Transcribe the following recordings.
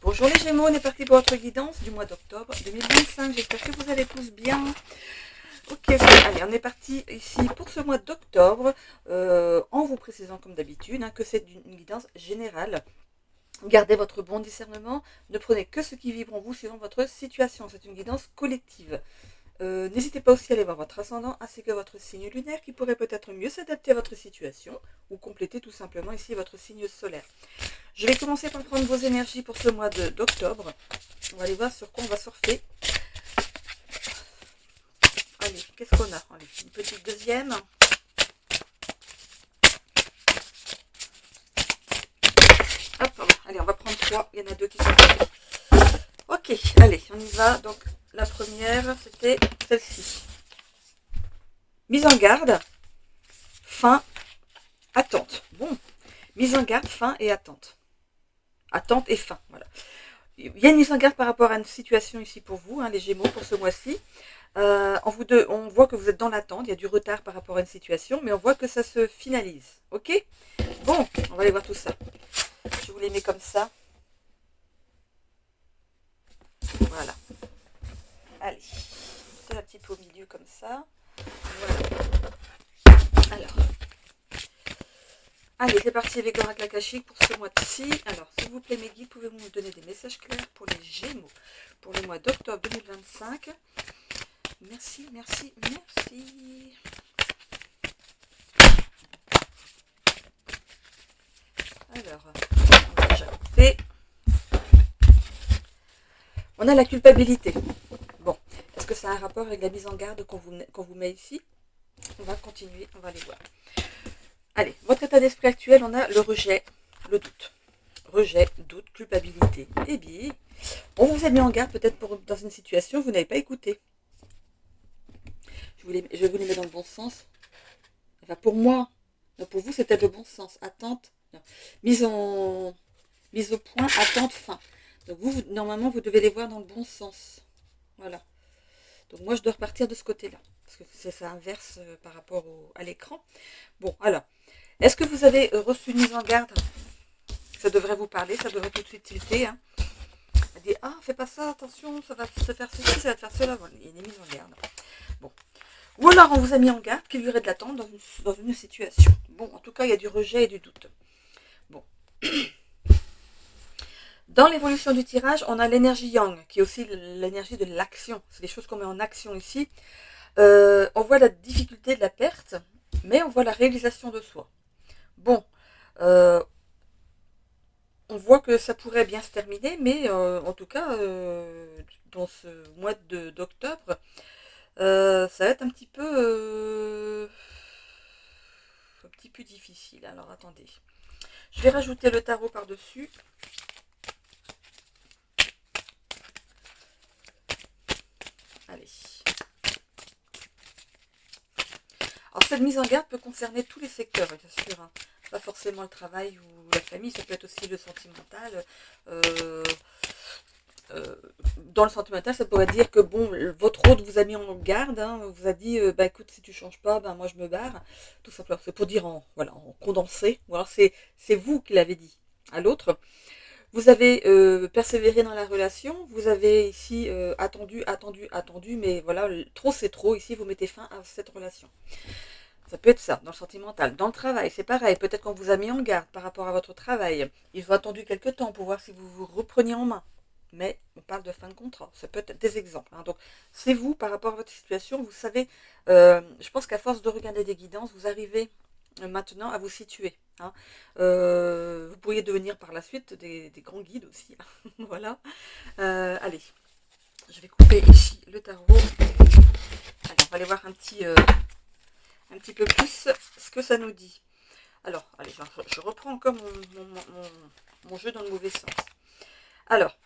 Bonjour les Gémeaux, on est parti pour votre guidance du mois d'octobre 2025. J'espère que vous allez tous bien. Ok, allez, on est parti ici pour ce mois d'octobre, en vous précisant comme d'habitude que c'est une guidance générale. Gardez votre bon discernement, ne prenez que ce qui vibre en vous selon votre situation. C'est une guidance collective. N'hésitez pas aussi à aller voir votre ascendant ainsi que votre signe lunaire qui pourrait peut-être mieux s'adapter à votre situation ou compléter tout simplement ici votre signe solaire. Je vais commencer par prendre vos énergies pour ce mois d'octobre. On va aller voir sur quoi on va surfer. Allez, qu'est-ce qu'on a? Allez, une petite deuxième. Hop, allez, on va prendre 3. Il y en a 2 qui sont tombés. Ok, allez, on y va. Donc, la première, c'était celle-ci. Mise en garde, fin, attente. Bon, mise en garde, fin et attente. Attente et fin, voilà. Il y a une mise en garde par rapport à une situation ici pour vous, les Gémeaux, pour ce mois-ci. On voit que vous êtes dans l'attente, il y a du retard par rapport à une situation, mais on voit que ça se finalise. Ok? Bon, on va aller voir tout ça. Je vous les mets comme ça. Voilà. Allez, c'est un petit peu au milieu comme ça. Voilà. Alors, allez, c'est parti avec l'oracle akashique pour ce mois-ci. Alors, s'il vous plaît, mes guides, pouvez-vous me donner des messages clairs pour les Gémeaux pour le mois d'octobre 2025? Merci, merci, merci. Alors, on va déjà couper. On a la culpabilité. Bon, est-ce que ça a un rapport avec la mise en garde qu'on vous met ici? On va continuer, on va aller voir. Allez, votre état d'esprit actuel, on a le rejet, le doute. Rejet, doute, culpabilité. Eh bien, on vous a mis en garde peut-être dans une situation, vous n'avez pas écouté. Je vais vous les mettre dans le bon sens. Enfin, pour moi, pour vous, c'était le bon sens. Attente, non. Mise au point, attente, fin. Donc vous, normalement, vous devez les voir dans le bon sens. Voilà. Donc moi, je dois repartir de ce côté-là. Parce que ça inverse par rapport à l'écran. Bon, alors. Est-ce que vous avez reçu une mise en garde? Ça devrait vous parler, ça devrait tout de suite tilter. Elle dit, ah, fais pas ça, attention, ça va se faire ceci, ça va te faire cela. Voilà, il y a une mise en garde. Bon. Ou alors, on vous a mis en garde qu'il y aurait de l'attente dans une situation. Bon, en tout cas, il y a du rejet et du doute. Bon. Dans l'évolution du tirage, on a l'énergie yang, qui est aussi l'énergie de l'action. C'est des choses qu'on met en action ici. On voit la difficulté de la perte, mais on voit la réalisation de soi. Bon, on voit que ça pourrait bien se terminer, mais en tout cas, dans ce mois d'octobre, ça va être un petit peu difficile. Alors, attendez. Je vais rajouter le tarot par-dessus. Allez. Alors, cette mise en garde peut concerner tous les secteurs, bien sûr. Pas forcément le travail ou la famille, ça peut être aussi le sentimental. Dans le sentimental, ça pourrait dire que bon, votre hôte vous a mis en garde, vous a dit, bah écoute, si tu changes pas, ben moi je me barre, tout simplement. C'est pour dire en condensé. Ou alors c'est vous qui l'avez dit à l'autre. Vous avez persévéré dans la relation, vous avez ici attendu, mais voilà, trop c'est trop. Ici, vous mettez fin à cette relation. Ça peut être ça, dans le sentimental. Dans le travail, c'est pareil. Peut-être qu'on vous a mis en garde par rapport à votre travail. Il faut attendre quelques temps pour voir si vous vous repreniez en main. Mais on parle de fin de contrat. Ça peut être des exemples. Donc, c'est vous, par rapport à votre situation, vous savez, je pense qu'à force de regarder des guidances, vous arrivez maintenant à vous situer. Vous pourriez devenir par la suite des grands guides aussi. Voilà. Allez, je vais couper ici le tarot. Allez, on va aller voir un petit peu plus ce que ça nous dit. Alors, allez, je reprends encore mon jeu dans le mauvais sens. Alors,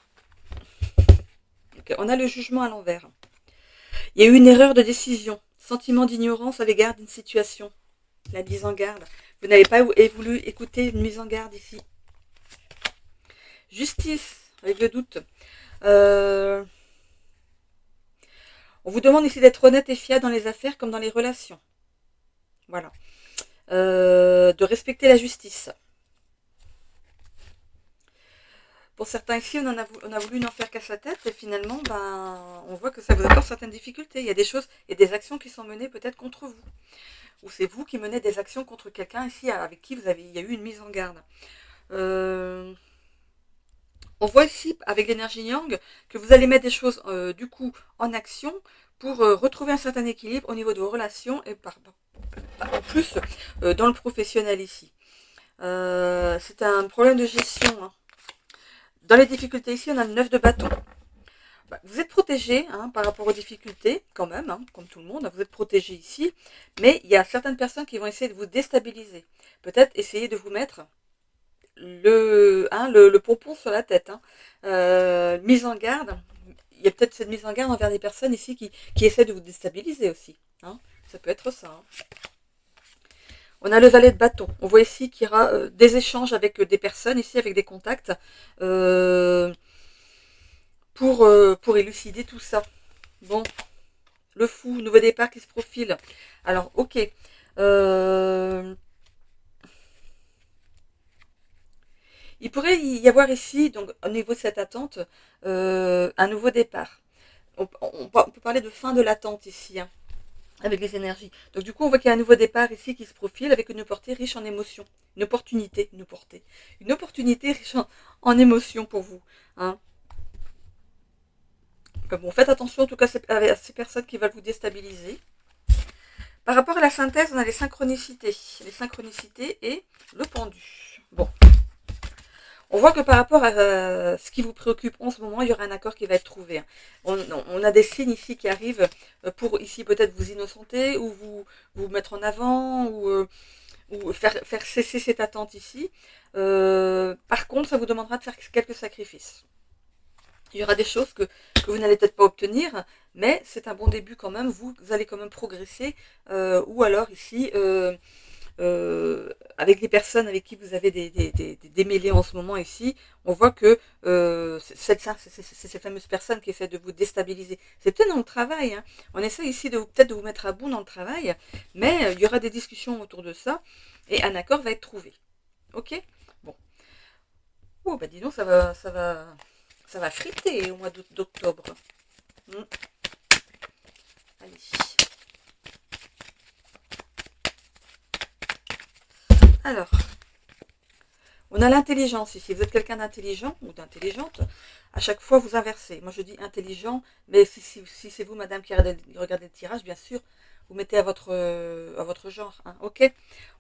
okay, on a le jugement à l'envers. Il y a eu une erreur de décision, sentiment d'ignorance à l'égard d'une situation, la mise en garde. Vous n'avez pas voulu écouter une mise en garde ici. Justice, avec le doute. On vous demande ici d'être honnête et fiable dans les affaires comme dans les relations. Voilà. De respecter la justice. Pour certains ici, on a voulu n'en faire qu'à sa tête et finalement, ben, on voit que ça vous apporte certaines difficultés. Il y a des choses et des actions qui sont menées peut-être contre vous. Ou c'est vous qui menez des actions contre quelqu'un ici avec qui il y a eu une mise en garde. Euh, on voit ici, avec l'énergie Yang, que vous allez mettre des choses du coup en action pour retrouver un certain équilibre au niveau de vos relations et en plus dans le professionnel ici. C'est un problème de gestion. Hein. Dans les difficultés ici, on a le 9 de bâton. Vous êtes protégé hein, par rapport aux difficultés, quand même, hein, comme tout le monde, vous êtes protégé ici, mais il y a certaines personnes qui vont essayer de vous déstabiliser. Peut-être essayer de vous mettre le pompon sur la tête. Hein. Mise en garde, il y a peut-être cette mise en garde envers des personnes ici qui essaient de vous déstabiliser aussi. Hein. Ça peut être ça. Hein. On a le valet de bâton. On voit ici qu'il y aura des échanges avec des personnes, ici avec des contacts, pour élucider tout ça. Bon, le fou, nouveau départ qui se profile. Alors, ok. Il pourrait y avoir ici, donc au niveau de cette attente, un nouveau départ. On peut parler de fin de l'attente ici, hein, avec les énergies. Donc du coup, on voit qu'il y a un nouveau départ ici qui se profile avec une portée riche en émotions. Une opportunité riche en émotions pour vous. Hein. Bon, faites attention en tout cas à ces personnes qui veulent vous déstabiliser. Par rapport à la synthèse, on a les synchronicités. Les synchronicités et le pendu. Bon. On voit que par rapport à ce qui vous préoccupe en ce moment, il y aura un accord qui va être trouvé. On a des signes ici qui arrivent pour ici peut-être vous innocenter ou vous mettre en avant ou faire cesser cette attente ici. Par contre, ça vous demandera de faire quelques sacrifices. Il y aura des choses que vous n'allez peut-être pas obtenir, mais c'est un bon début quand même. Vous allez quand même progresser. Ou alors ici, avec les personnes avec qui vous avez des mêlées en ce moment ici, on voit que c'est ces fameuses personnes qui essaient de vous déstabiliser. C'est peut-être dans le travail. Hein. On essaie ici peut-être de vous mettre à bout dans le travail, mais il y aura des discussions autour de ça et un accord va être trouvé. Ok. Bon. Oh, bah dis donc, ça va friter au mois d'octobre. Allez. Alors, on a l'intelligence ici. Vous êtes quelqu'un d'intelligent ou d'intelligente. À chaque fois, vous inversez. Moi, je dis intelligent, mais si c'est vous, madame, qui regardez le tirage, bien sûr, vous mettez à votre genre. Hein, ok.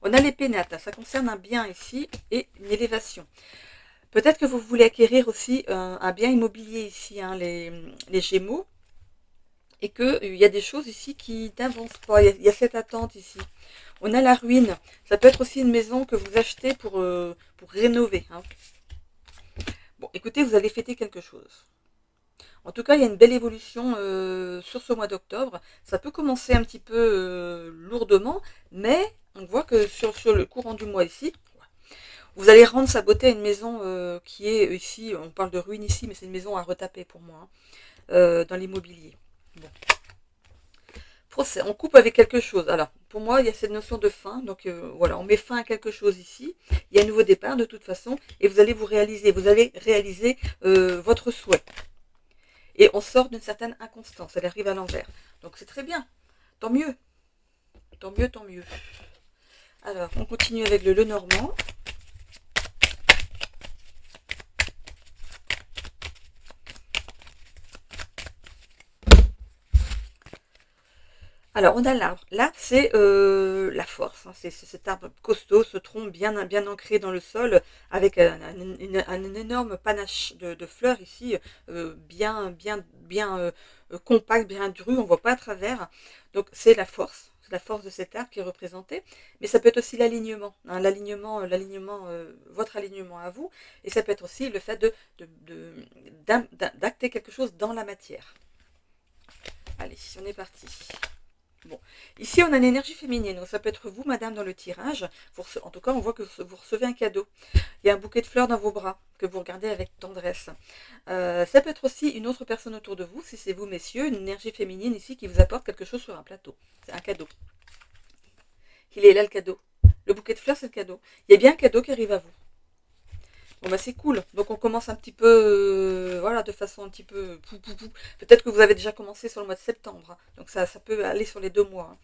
On a l'épée nate. Ça concerne un bien ici et une élévation. Peut-être que vous voulez acquérir aussi un bien immobilier ici, hein, les Gémeaux, et qu'il y a des choses ici qui n'avancent pas. Il y a cette attente ici. On a la ruine. Ça peut être aussi une maison que vous achetez pour rénover. Hein. Bon, écoutez, vous allez fêter quelque chose. En tout cas, il y a une belle évolution sur ce mois d'octobre. Ça peut commencer un petit peu lourdement, mais on voit que sur le courant du mois ici, vous allez rendre sa beauté à une maison qui est ici, on parle de ruine ici, mais c'est une maison à retaper pour moi, hein, dans l'immobilier. Bon. On coupe avec quelque chose. Alors, pour moi, il y a cette notion de fin. Donc, voilà, on met fin à quelque chose ici. Il y a un nouveau départ, de toute façon. Et vous allez vous allez réaliser votre souhait. Et on sort d'une certaine inconstance. Elle arrive à l'envers. Donc, c'est très bien. Tant mieux. Tant mieux, tant mieux. Alors, on continue avec le Lenormand. Alors, on a l'arbre. L'arbre, c'est la force. Hein. C'est cet arbre costaud, ce tronc bien ancré dans le sol, avec un énorme panache de fleurs ici, bien compact, bien dru, on ne voit pas à travers. Donc, c'est la force. C'est la force de cet arbre qui est représentée. Mais ça peut être aussi l'alignement. Hein, votre alignement à vous. Et ça peut être aussi le fait d'acter quelque chose dans la matière. Allez, on est parti. Bon, ici on a une énergie féminine, donc ça peut être vous, madame, dans le tirage. En tout cas, on voit que vous recevez un cadeau. Il y a un bouquet de fleurs dans vos bras que vous regardez avec tendresse. Ça peut être aussi une autre personne autour de vous, si c'est vous, messieurs, une énergie féminine ici qui vous apporte quelque chose sur un plateau. C'est un cadeau. Il est là le cadeau. Le bouquet de fleurs, c'est le cadeau. Il y a bien un cadeau qui arrive à vous. Bon bah c'est cool. Donc on commence un petit peu, voilà, de façon un petit peu Peut-être que vous avez déjà commencé sur le mois de septembre, hein. Donc ça peut aller sur les 2 mois, hein.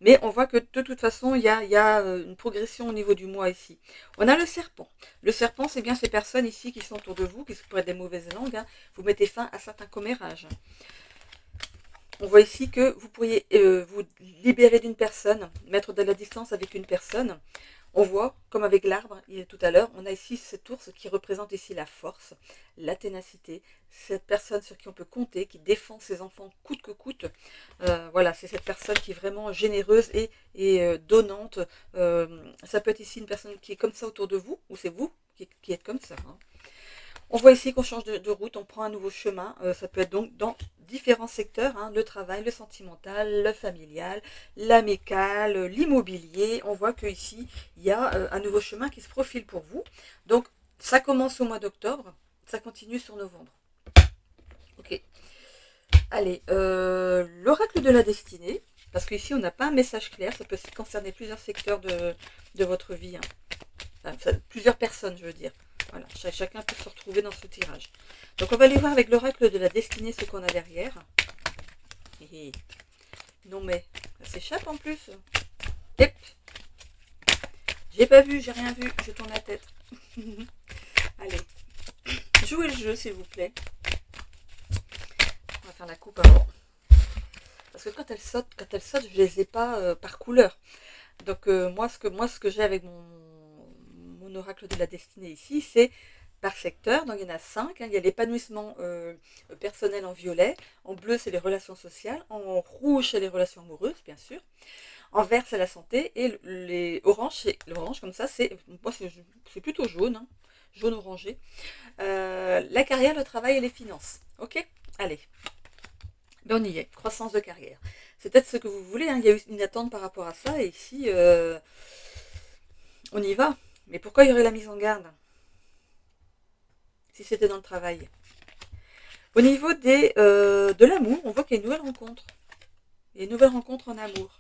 Mais on voit que de toute façon, il y a une progression au niveau du mois ici. On a le serpent. Le serpent, c'est bien ces personnes ici qui sont autour de vous, qui pourraient être des mauvaises langues, hein. Vous mettez fin à certains commérages. On voit ici que vous pourriez vous libérer d'une personne, mettre de la distance avec une personne. On voit, comme avec l'arbre, tout à l'heure, on a ici cet ours qui représente ici la force, la ténacité, cette personne sur qui on peut compter, qui défend ses enfants coûte que coûte. Voilà, c'est cette personne qui est vraiment généreuse et donnante. Ça peut être ici une personne qui est comme ça autour de vous, ou c'est vous qui êtes comme ça, hein. On voit ici qu'on change de route, on prend un nouveau chemin. Ça peut être donc dans différents secteurs, hein, le travail, le sentimental, le familial, l'amical, l'immobilier. On voit que ici il y a un nouveau chemin qui se profile pour vous. Donc ça commence au mois d'octobre, ça continue sur novembre. Ok. Allez, l'oracle de la destinée, parce qu'ici on n'a pas un message clair, ça peut concerner plusieurs secteurs de votre vie, hein. Enfin, plusieurs personnes, je veux dire. Voilà, chacun peut se retrouver dans ce tirage. Donc on va aller voir avec l'oracle de la destinée ce qu'on a derrière. Et non mais, ça s'échappe en plus. Yep. J'ai pas vu, j'ai rien vu, je tourne la tête. Allez, jouez le jeu s'il vous plaît. On va faire la coupe avant. Parce que quand elles sautent, je les ai pas par couleur. Donc moi ce que j'ai avec mon oracle de la destinée ici, c'est par secteur. Donc il y en a 5, hein. Il y a l'épanouissement personnel en violet, en bleu c'est les relations sociales, en rouge c'est les relations amoureuses bien sûr, en vert c'est la santé, et les oranges, c'est l'orange comme ça, c'est plutôt jaune, hein, jaune orangé. La carrière, le travail et les finances. Ok, allez. Ben on y est, croissance de carrière. C'est peut-être ce que vous voulez, hein. Il y a eu une attente par rapport à ça, et ici, on y va. Mais pourquoi il y aurait la mise en garde si c'était dans le travail? Au niveau de l'amour, on voit qu'il y a une nouvelle rencontre. Il y a une nouvelle rencontre en amour.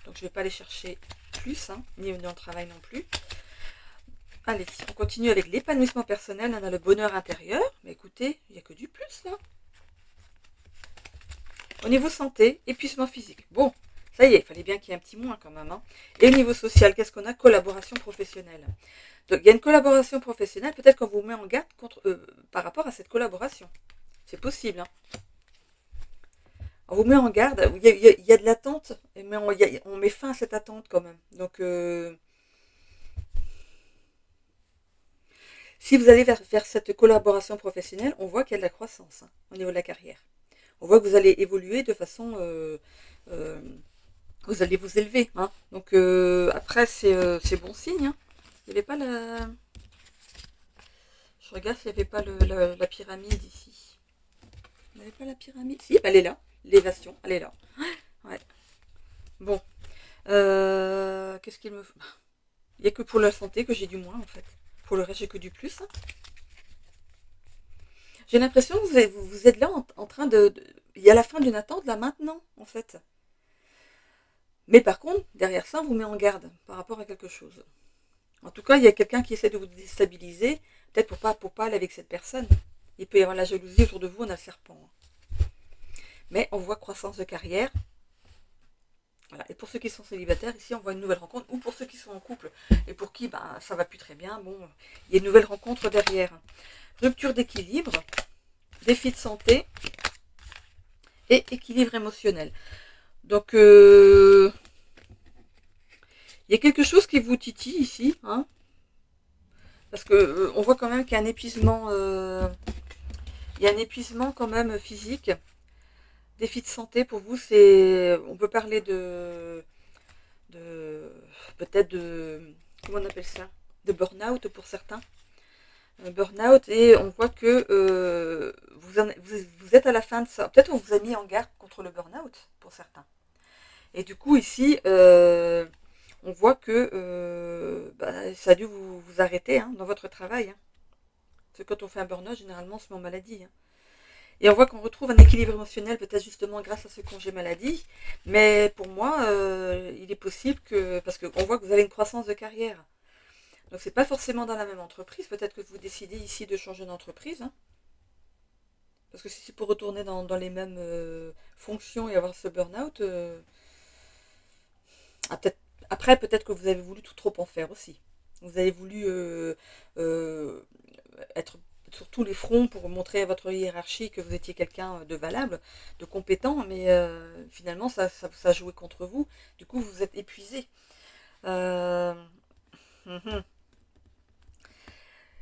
Donc je ne vais pas aller chercher plus, hein, ni dans le travail non plus. Allez, on continue avec l'épanouissement personnel. On a le bonheur intérieur. Mais écoutez, il n'y a que du plus là. Au niveau santé, épuisement physique. Bon, ça y est, il fallait bien qu'il y ait un petit moins quand même, hein. Et au niveau social, qu'est-ce qu'on a? Collaboration professionnelle. Donc il y a une collaboration professionnelle, peut-être qu'on vous met en garde par rapport à cette collaboration. C'est possible, hein. On vous met en garde, il y a de l'attente, mais on met fin à cette attente quand même. Donc si vous allez vers cette collaboration professionnelle, on voit qu'il y a de la croissance, hein, au niveau de la carrière. On voit que vous allez évoluer de façon... euh, vous allez vous élever, hein. Donc après, c'est bon signe, hein. Il n'y avait pas la... Je regarde s'il n'y avait pas la pyramide ici. Il n'y avait pas la pyramide. Si, elle est là. L'élévation, elle est là. Ouais. Bon. Qu'est-ce qu'il me faut? Il n'y a que pour la santé que j'ai du moins, en fait. Pour le reste, j'ai que du plus, hein. J'ai l'impression que vous êtes là en train il y a la fin d'une attente, là, maintenant, en fait. Mais par contre, derrière ça, on vous met en garde par rapport à quelque chose. En tout cas, il y a quelqu'un qui essaie de vous déstabiliser, peut-être pour pas aller avec cette personne. Il peut y avoir la jalousie autour de vous, on a le serpent, hein. Mais on voit croissance de carrière. Voilà. Et pour ceux qui sont célibataires, ici on voit une nouvelle rencontre. Ou pour ceux qui sont en couple et pour qui ça va plus très bien, bon, il y a une nouvelle rencontre derrière. Rupture d'équilibre, défi de santé et équilibre émotionnel. Donc, il y a quelque chose qui vous titille ici, hein, parce que on voit quand même qu'il y a un épuisement, il y a un épuisement quand même physique. Défi de santé pour vous, on peut parler peut-être de, comment on appelle ça, de burn-out pour certains. Burn-out, et on voit que vous êtes à la fin de ça. Peut-être on vous a mis en garde contre le burn-out pour certains. Et du coup ici, on voit que ça a dû vous arrêter, hein, dans votre travail, hein. Parce que quand on fait un burn-out, généralement on se met en maladie, hein. Et on voit qu'on retrouve un équilibre émotionnel, peut-être justement grâce à ce congé maladie. Mais pour moi, il est possible que... Parce qu'on voit que vous avez une croissance de carrière. Donc c'est pas forcément dans la même entreprise. Peut-être que vous décidez ici de changer d'entreprise, hein. Parce que si c'est pour retourner dans les mêmes fonctions et avoir ce burn-out, peut-être, après peut-être que vous avez voulu tout trop en faire aussi. Vous avez voulu euh, être sur tous les fronts pour montrer à votre hiérarchie que vous étiez quelqu'un de valable, de compétent, mais finalement ça jouait contre vous. Du coup, vous êtes épuisé. Euh, mhm.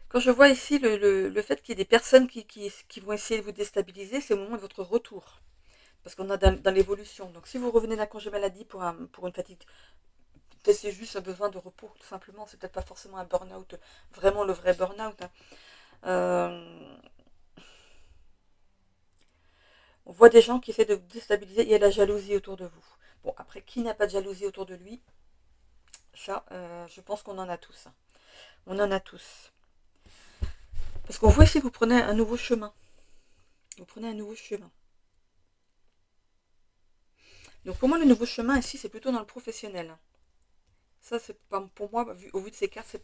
Quand je vois ici le fait qu'il y ait des personnes qui vont essayer de vous déstabiliser, c'est au moment de votre retour. Parce qu'on a dans l'évolution. Donc si vous revenez d'un congé maladie pour une fatigue, peut-être c'est juste un besoin de repos, tout simplement. C'est peut-être pas forcément un burn-out, vraiment le vrai burn-out, hein. Euh, on voit des gens qui essaient de vous déstabiliser, il y a de la jalousie autour de vous. Bon, après, qui n'a pas de jalousie autour de lui? Ça, je pense qu'on en a tous, hein. On en a tous. Parce qu'on voit ici que vous prenez un nouveau chemin. Vous prenez un nouveau chemin. Donc pour moi, le nouveau chemin ici, c'est plutôt dans le professionnel. Ça, c'est pour moi, au vu de ces cartes,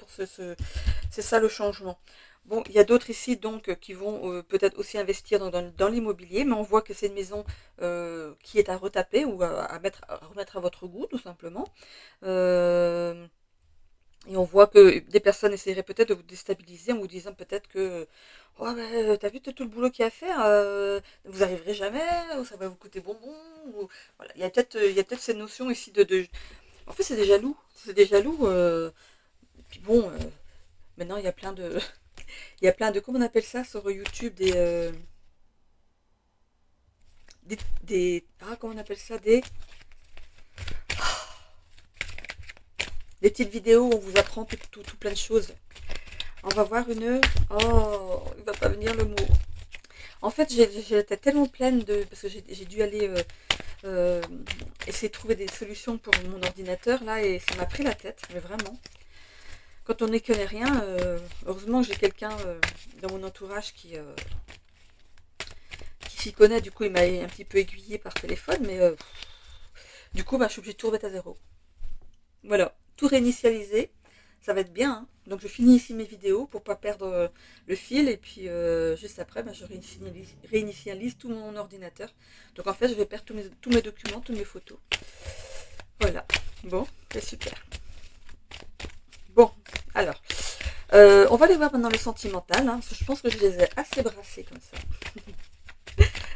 c'est ça le changement. Bon, il y a d'autres ici donc qui vont peut-être aussi investir dans l'immobilier, mais on voit que c'est une maison qui est à retaper ou à remettre à votre goût, tout simplement. Euh, et on voit que des personnes essaieraient peut-être de vous déstabiliser en vous disant peut-être que oh, ben, t'as vu tout le boulot qu'il y a à faire, vous n'arriverez jamais, ou ça va vous coûter bonbon. Ou... Voilà. Il y a peut-être cette notion ici de... En fait, c'est des jaloux. C'est des jaloux. Puis bon, maintenant, il y a plein de... Il y a plein de... Comment on appelle ça sur YouTube? Ah, comment on appelle ça? Des petites vidéos où on vous apprend tout plein de choses. On va voir une... Oh, il va pas venir le mot. En fait, j'étais tellement pleine de... Parce que j'ai dû aller euh, essayer de trouver des solutions pour mon ordinateur, là, et ça m'a pris la tête, mais vraiment. Quand on n'y connaît rien, heureusement que j'ai quelqu'un dans mon entourage qui s'y connaît, du coup il m'a un petit peu aiguillé par téléphone, mais du coup bah, je suis obligée de tout remettre à zéro. Voilà, tout réinitialiser, ça va être bien, hein. Donc je finis ici mes vidéos pour pas perdre le fil, et puis juste après bah, je réinitialise tout mon ordinateur. Donc en fait je vais perdre tous mes documents, toutes mes photos. Voilà, bon, c'est super. Bon, alors, on va aller voir maintenant le sentimental, hein, parce que je pense que je les ai assez brassés comme ça.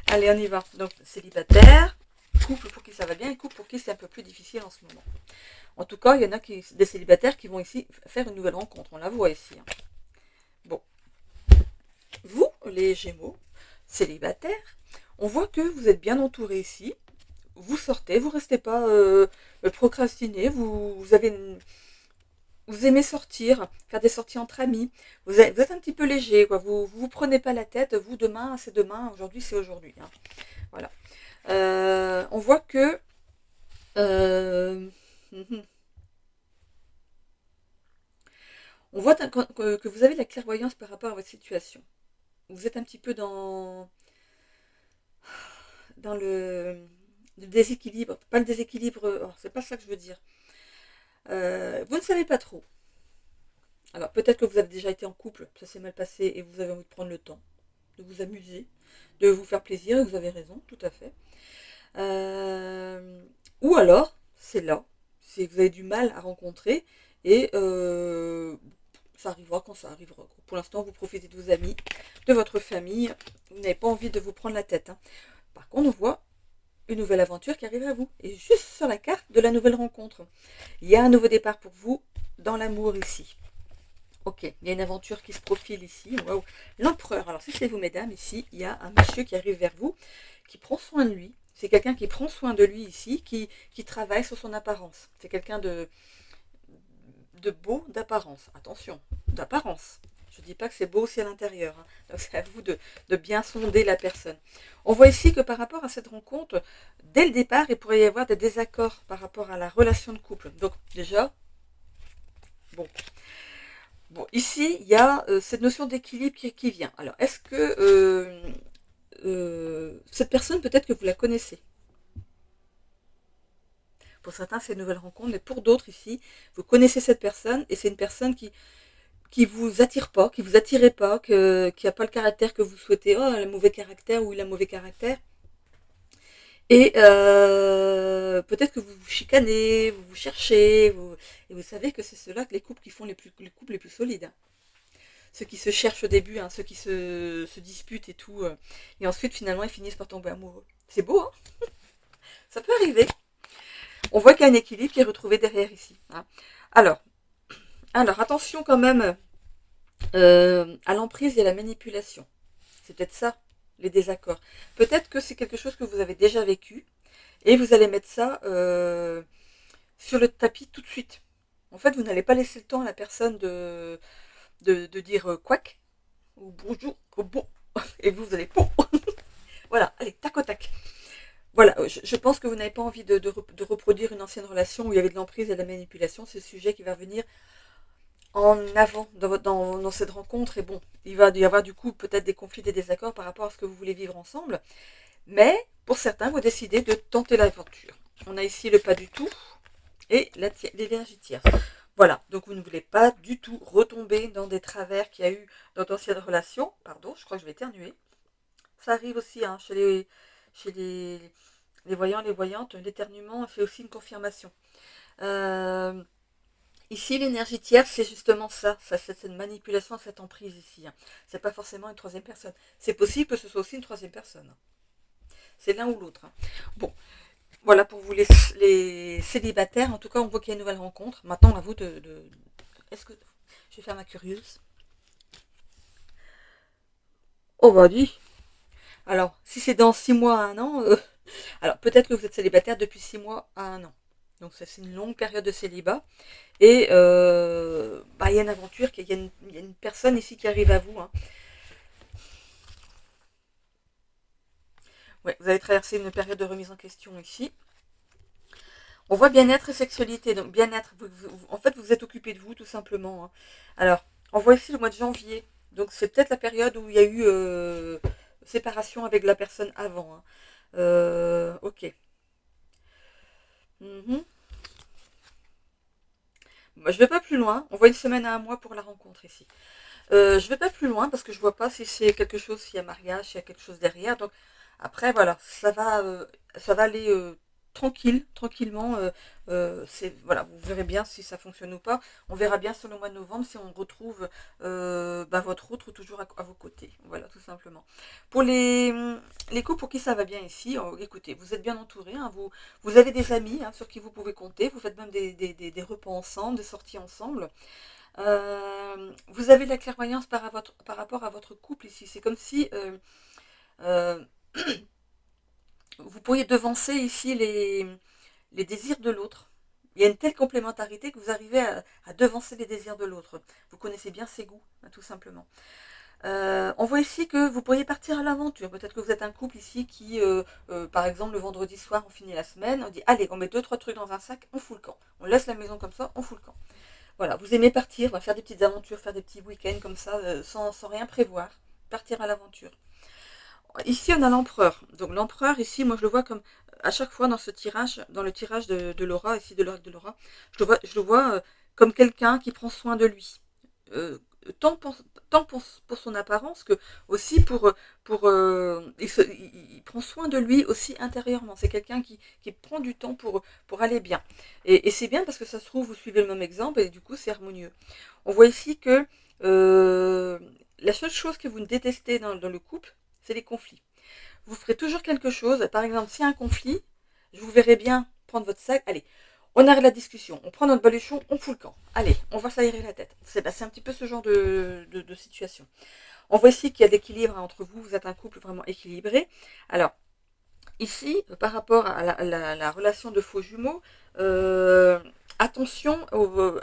Allez, on y va. Donc, célibataire, couple pour qui ça va bien et couple pour qui c'est un peu plus difficile en ce moment. En tout cas, il y en a des célibataires qui vont ici faire une nouvelle rencontre. On la voit ici, hein. Bon, vous, les Gémeaux, célibataires, on voit que vous êtes bien entourés ici. Vous sortez, vous restez pas procrastiner. Vous avez vous aimez sortir, faire des sorties entre amis. Vous êtes un petit peu léger, quoi. Vous prenez pas la tête. Vous, demain, c'est demain. Aujourd'hui, c'est aujourd'hui, hein. Voilà. On voit que euh, on voit que vous avez de la clairvoyance par rapport à votre situation. Vous êtes un petit peu dans le déséquilibre. Pas le déséquilibre, oh, c'est pas ça que je veux dire. Vous ne savez pas trop. Alors peut-être que vous avez déjà été en couple, ça s'est mal passé et vous avez envie de prendre le temps, de vous amuser, de vous faire plaisir, et vous avez raison, tout à fait. Euh, ou alors, c'est là, c'est que vous avez du mal à rencontrer et ça arrivera quand ça arrivera. Pour l'instant, vous profitez de vos amis, de votre famille, vous n'avez pas envie de vous prendre la tête, hein. Par contre, on voit une nouvelle aventure qui arrive à vous. Et juste sur la carte de la nouvelle rencontre, il y a un nouveau départ pour vous dans l'amour ici. Ok, il y a une aventure qui se profile ici. Wow. L'empereur. Alors si c'est vous, mesdames, ici, il y a un monsieur qui arrive vers vous, qui prend soin de lui. C'est quelqu'un qui prend soin de lui ici, qui travaille sur son apparence. C'est quelqu'un de beau d'apparence. Attention, d'apparence. Je ne dis pas que c'est beau aussi à l'intérieur, hein. Donc c'est à vous de bien sonder la personne. On voit ici que par rapport à cette rencontre, dès le départ, il pourrait y avoir des désaccords par rapport à la relation de couple. Donc déjà, bon, bon, ici, il y a cette notion d'équilibre qui vient. Alors, est-ce que cette personne, peut-être que vous la connaissez? Pour certains, c'est une nouvelle rencontre, mais pour d'autres ici, vous connaissez cette personne et c'est une personne qui vous attire pas, qui vous attirez pas, qui a pas le caractère que vous souhaitez. Oh, elle a mauvais caractère ou il a mauvais caractère. Et peut-être que vous vous chicanez, vous vous cherchez, et vous savez que c'est ceux-là que les couples qui font les couples les plus solides, hein. Ceux qui se cherchent au début, hein, ceux qui se disputent et tout, et ensuite finalement ils finissent par tomber amoureux. C'est beau, hein? Ça peut arriver. On voit qu'il y a un équilibre qui est retrouvé derrière ici, hein. Alors, alors attention quand même à l'emprise et à la manipulation. C'est peut-être ça, les désaccords. Peut-être que c'est quelque chose que vous avez déjà vécu et vous allez mettre ça sur le tapis tout de suite. En fait, vous n'allez pas laisser le temps à la personne de dire quack ou bonjour ou bon et vous allez bon. Voilà, allez, tac au tac. Voilà, je pense que vous n'avez pas envie de reproduire une ancienne relation où il y avait de l'emprise et de la manipulation. C'est le sujet qui va venir en avant dans cette rencontre. Et bon, il va y avoir du coup peut-être des conflits, des désaccords par rapport à ce que vous voulez vivre ensemble. Mais pour certains, vous décidez de tenter l'aventure. On a ici le pas du tout et l'énergie tierce. Voilà, donc vous ne voulez pas du tout retomber dans des travers qu'il y a eu dans d'anciennes relations. Pardon, je crois que je vais éternuer. Ça arrive aussi hein, chez les voyants, les voyantes. L'éternuement fait aussi une confirmation. Euh, Ici, l'énergie tierce, c'est justement ça c'est cette manipulation, cette emprise ici, hein. C'est pas forcément une troisième personne. C'est possible que ce soit aussi une troisième personne. C'est l'un ou l'autre, hein. Bon, voilà pour vous les célibataires. En tout cas, on voit qu'il y a une nouvelle rencontre. Maintenant, à vous Est-ce que... Je vais faire ma curieuse. Oh bah dis. Alors, si c'est dans 6 mois à 1 an, alors peut-être que vous êtes célibataire depuis 6 mois à 1 an. Donc ça, c'est une longue période de célibat. Et bah, il y a une aventure, il y a une personne ici qui arrive à vous, hein. Ouais, vous avez traversé une période de remise en question ici. On voit bien-être et sexualité. Donc bien-être, en fait, vous êtes occupé de vous tout simplement, hein. Alors, on voit ici le mois de janvier. Donc c'est peut-être la période où il y a eu séparation avec la personne avant, hein. Ok. Mhm. Moi, je vais pas plus loin. On voit une semaine à 1 mois pour la rencontre ici. Je vais pas plus loin parce que je vois pas si c'est quelque chose, s'il y a mariage, s'il y a quelque chose derrière. Donc après voilà, ça va aller tranquillement. Voilà, vous verrez bien si ça fonctionne ou pas. On verra bien sur le mois de novembre si on retrouve bah, votre autre toujours à vos côtés. Voilà, tout simplement. Pour les couples pour qui ça va bien ici, écoutez, vous êtes bien entourés, hein, vous avez des amis hein, sur qui vous pouvez compter. Vous faites même des repas ensemble, des sorties ensemble. Vous avez de la clairvoyance par rapport à votre couple ici. C'est comme si euh, vous pourriez devancer ici les désirs de l'autre. Il y a une telle complémentarité que vous arrivez à devancer les désirs de l'autre. Vous connaissez bien ses goûts, hein, tout simplement. On voit ici que vous pourriez partir à l'aventure. Peut-être que vous êtes un couple ici qui, par exemple, le vendredi soir, on finit la semaine, on dit allez, on met 2-3 trucs dans un sac, on fout le camp. On laisse la maison comme ça, on fout le camp. Voilà, vous aimez partir, faire des petites aventures, faire des petits week-ends comme ça, sans rien prévoir. Partir à l'aventure. Ici, on a l'empereur. Donc l'empereur, ici, moi je le vois comme à chaque fois dans ce tirage, dans le tirage de Laura, ici de l'oracle de Laura, je le vois comme quelqu'un qui prend soin de lui. Euh, tant pour son apparence que aussi il prend soin de lui aussi intérieurement. C'est quelqu'un qui prend du temps pour aller bien. Et c'est bien parce que ça se trouve, vous suivez le même exemple et du coup c'est harmonieux. On voit ici que la seule chose que vous ne détestez dans le couple, c'est les conflits. Vous ferez toujours quelque chose. Par exemple, s'il y a un conflit, je vous verrai bien prendre votre sac. Allez, on arrête la discussion. On prend notre baluchon, on fout le camp. Allez, on va s'aérer la tête. C'est un petit peu ce genre de situation. On voit ici qu'il y a d'équilibre entre vous. Vous êtes un couple vraiment équilibré. Alors, ici, par rapport à la relation de faux jumeaux, attention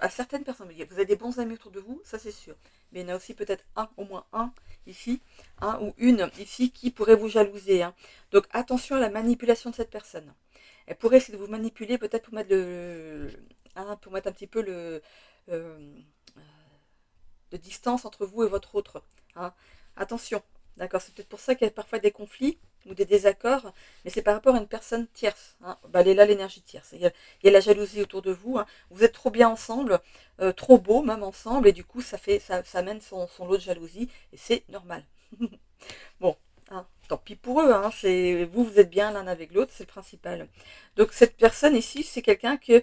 à certaines personnes. Vous avez des bons amis autour de vous, ça c'est sûr. Mais il y en a aussi peut-être au moins un ici, un ou une ici qui pourrait vous jalouser, hein. Donc attention à la manipulation de cette personne. Elle pourrait essayer de vous manipuler peut-être pour mettre un petit peu euh, de distance entre vous et votre autre, hein. Attention, d'accord, c'est peut-être pour ça qu'il y a parfois des conflits. ou des désaccords, mais c'est par rapport à une personne tierce. Hein. Bah, elle est là, l'énergie tierce. Il y a la jalousie autour de vous. Hein. Vous êtes trop bien ensemble, trop beau même ensemble, et du coup, ça amène son lot de jalousie, et c'est normal. Bon, hein, tant pis pour eux. Hein, vous êtes bien l'un avec l'autre, c'est le principal. Donc cette personne ici, c'est quelqu'un que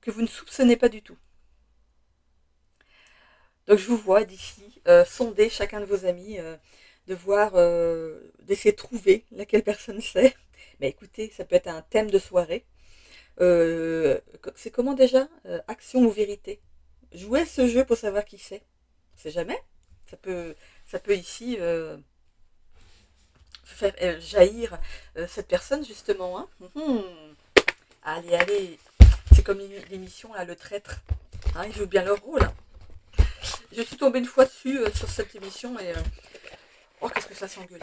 vous ne soupçonnez pas du tout. Donc je vous vois d'ici sonder chacun de vos amis, de voir, d'essayer de trouver laquelle personne c'est. Mais écoutez, ça peut être un thème de soirée. C'est comment déjà action ou vérité. Jouez à ce jeu pour savoir qui c'est. On sait jamais. Ça peut, ça peut ici faire jaillir cette personne justement. Hein. Allez, allez. C'est comme l'émission là, le traître. Hein, ils jouent bien leur rôle. Hein. Je suis tombée une fois dessus sur cette émission et oh, qu'est-ce que ça s'engueulait.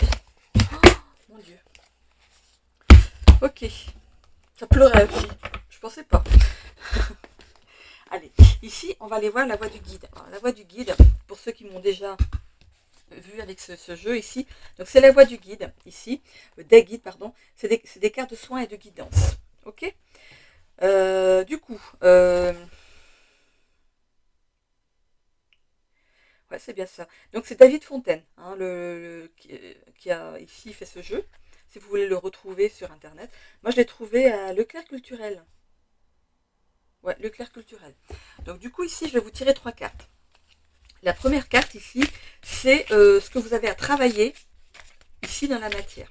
Oh, mon Dieu. Ok. Ça pleurait aussi. Je pensais pas. Allez, ici, on va aller voir la voix du guide. Alors, la voix du guide, pour ceux qui m'ont déjà vu avec ce jeu ici, donc c'est la voix du guide, ici, des guides, pardon. C'est des cartes de soins et de guidance. Ok. Du coup, ouais, c'est bien ça. Donc c'est David Fontaine, hein, qui a ici fait ce jeu. Si vous voulez le retrouver sur internet. Moi je l'ai trouvé à Leclerc Culturel. Ouais, Leclerc Culturel. Donc du coup ici je vais vous tirer 3 cartes. La première carte ici, c'est ce que vous avez à travailler ici dans la matière.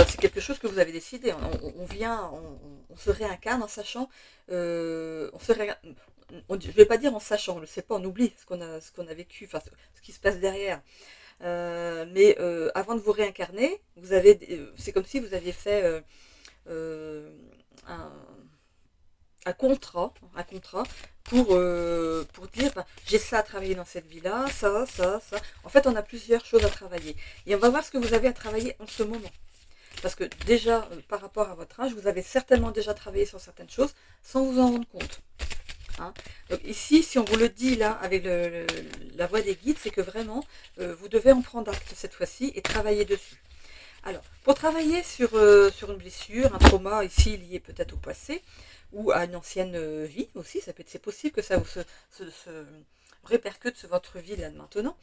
C'est quelque chose que vous avez décidé. On se réincarne en sachant, je ne vais pas dire en sachant, on ne le sait pas, on oublie ce qu'on a vécu, enfin ce qui se passe derrière. Mais avant de vous réincarner, c'est comme si vous aviez fait un, un contrat pour dire ben, j'ai ça à travailler dans cette vie-là, ça. En fait, on a plusieurs choses à travailler. Et on va voir ce que vous avez à travailler en ce moment. Parce que déjà, par rapport à votre âge, vous avez certainement déjà travaillé sur certaines choses sans vous en rendre compte. Hein. Donc ici, si on vous le dit là avec la voix des guides, c'est que vraiment, vous devez en prendre acte cette fois-ci et travailler dessus. Alors, pour travailler sur une blessure, un trauma ici lié peut-être au passé ou à une ancienne vie aussi, c'est possible que ça vous se répercute sur votre vie là de maintenant.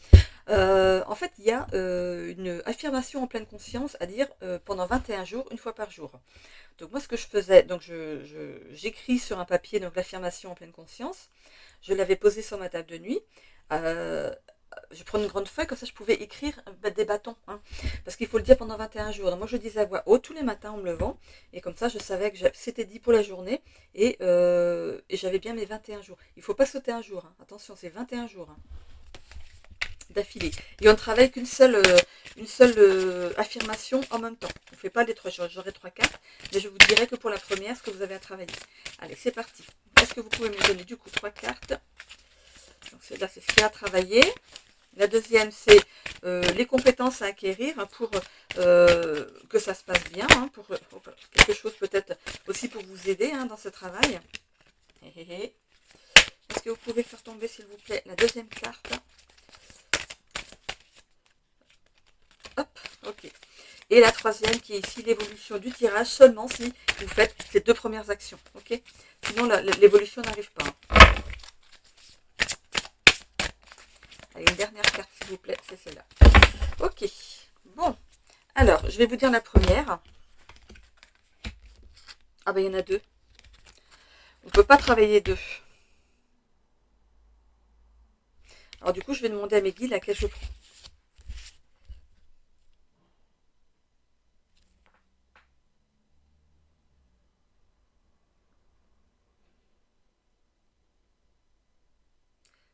En fait, il y a une affirmation en pleine conscience à dire pendant 21 jours, une fois par jour. Donc moi, ce que je faisais, donc j'écris sur un papier donc l'affirmation en pleine conscience. Je l'avais posée sur ma table de nuit. Euh, je prenais une grande feuille, comme ça je pouvais écrire des bâtons. Hein, parce qu'il faut le dire pendant 21 jours. Donc moi, je disais à voix haute tous les matins en me levant. Et comme ça, je savais que c'était dit pour la journée. Et j'avais bien mes 21 jours. Il ne faut pas sauter un jour. Hein. Attention, c'est 21 jours. Hein, d'affilée. Et on ne travaille une seule affirmation en même temps. On ne fait pas les trois. J'aurai 3 cartes, mais je vous dirai que pour la première, ce que vous avez à travailler. Allez, c'est parti. Est-ce que vous pouvez me donner du coup 3 cartes? Donc là, c'est ce qu'il y a à travailler. La deuxième, c'est les compétences à acquérir hein, pour que ça se passe bien, hein, pour quelque chose peut-être aussi pour vous aider hein, dans ce travail. Est-ce que vous pouvez faire tomber, s'il vous plaît, la deuxième carte? Hop, ok. Et la troisième qui est ici l'évolution du tirage seulement si vous faites ces 2 premières actions. Ok. Sinon l'évolution n'arrive pas. Allez, une dernière carte s'il vous plaît, c'est celle-là. Ok. Bon. Alors, je vais vous dire la première. Ah ben il y en a 2. On ne peut pas travailler 2. Alors du coup, je vais demander à mes guides laquelle je prends.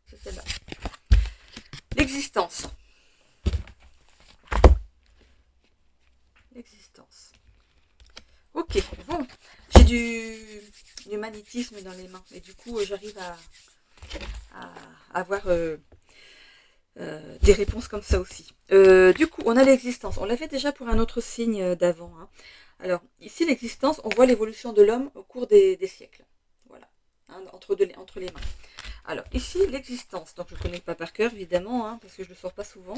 C'est celle-là. L'existence. L'existence. Ok, bon. J'ai du magnétisme dans les mains. Et du coup, j'arrive à avoir des réponses comme ça aussi. Du coup, on a l'existence. On l'avait déjà pour un autre signe d'avant. Hein. Alors, ici, l'existence, on voit l'évolution de l'homme au cours des siècles. Voilà. Hein, entre les mains. Alors, ici, l'existence. Donc, je ne connais pas par cœur, évidemment, hein, parce que je ne le sors pas souvent.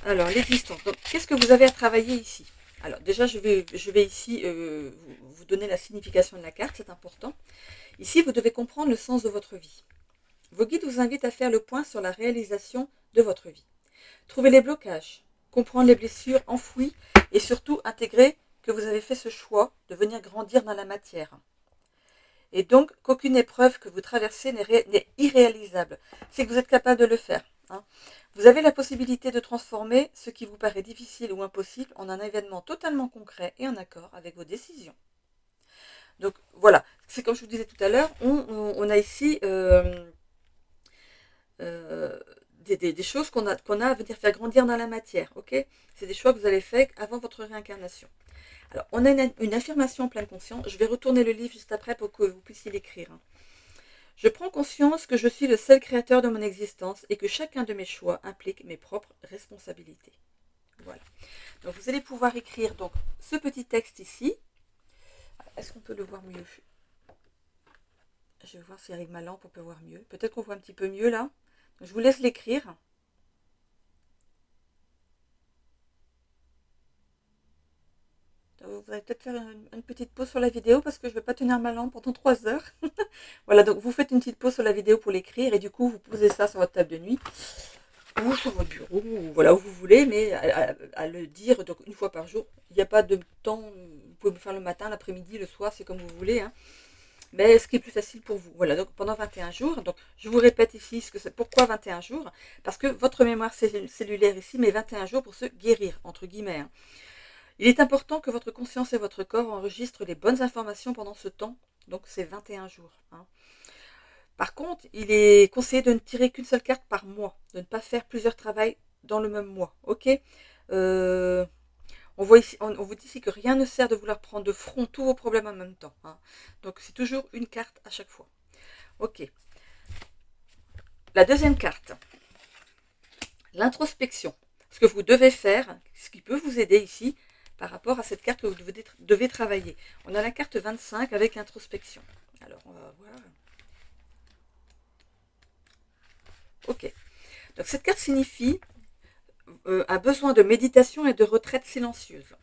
Alors, l'existence. Donc, qu'est-ce que vous avez à travailler ici? Alors, déjà, je vais ici vous donner la signification de la carte, c'est important. Ici, vous devez comprendre le sens de votre vie. Vos guides vous invitent à faire le point sur la réalisation de votre vie. Trouver les blocages, comprendre les blessures enfouies et surtout intégrer que vous avez fait ce choix de venir grandir dans la matière. Et donc qu'aucune épreuve que vous traversez n'est irréalisable. C'est que vous êtes capable de le faire. Hein. Vous avez la possibilité de transformer ce qui vous paraît difficile ou impossible en un événement totalement concret et en accord avec vos décisions. Donc voilà, c'est comme je vous disais tout à l'heure, on a ici des choses qu'on a à venir faire grandir dans la matière. Ok, c'est des choix que vous avez faits avant votre réincarnation. Alors, on a une affirmation en pleine conscience. Je vais retourner le livre juste après pour que vous puissiez l'écrire. Je prends conscience que je suis le seul créateur de mon existence et que chacun de mes choix implique mes propres responsabilités. Voilà. Donc, vous allez pouvoir écrire donc ce petit texte ici. Est-ce qu'on peut le voir mieux? Je vais voir si avec ma lampe on peut voir mieux. Peut-être qu'on voit un petit peu mieux là. Donc, je vous laisse l'écrire. Vous allez peut-être faire une petite pause sur la vidéo parce que je ne vais pas tenir ma lampe pendant 3 heures. Voilà, donc vous faites une petite pause sur la vidéo pour l'écrire et du coup vous posez ça sur votre table de nuit ou sur votre bureau, ou voilà où vous voulez, mais à le dire donc une fois par jour. Il n'y a pas de temps, vous pouvez le faire le matin, l'après-midi, le soir, c'est comme vous voulez. Hein. Mais ce qui est plus facile pour vous. Voilà, donc pendant 21 jours. Donc je vous répète ici ce que c'est. Pourquoi 21 jours? Parce que votre mémoire cellulaire ici met 21 jours pour se guérir, entre guillemets. Hein. Il est important que votre conscience et votre corps enregistrent les bonnes informations pendant ce temps, donc c'est 21 jours. Hein. Par contre, il est conseillé de ne tirer qu'une seule carte par mois, de ne pas faire plusieurs travails dans le même mois. Ok on vous dit ici que rien ne sert de vouloir prendre de front tous vos problèmes en même temps. Hein. Donc c'est toujours une carte à chaque fois. Ok. La deuxième carte, l'introspection. Ce que vous devez faire, ce qui peut vous aider ici, par rapport à cette carte que vous devez travailler. On a la carte 25 avec l'introspection. Alors, on va voir. Ok. Donc, cette carte signifie un besoin de méditation et de retraite silencieuse.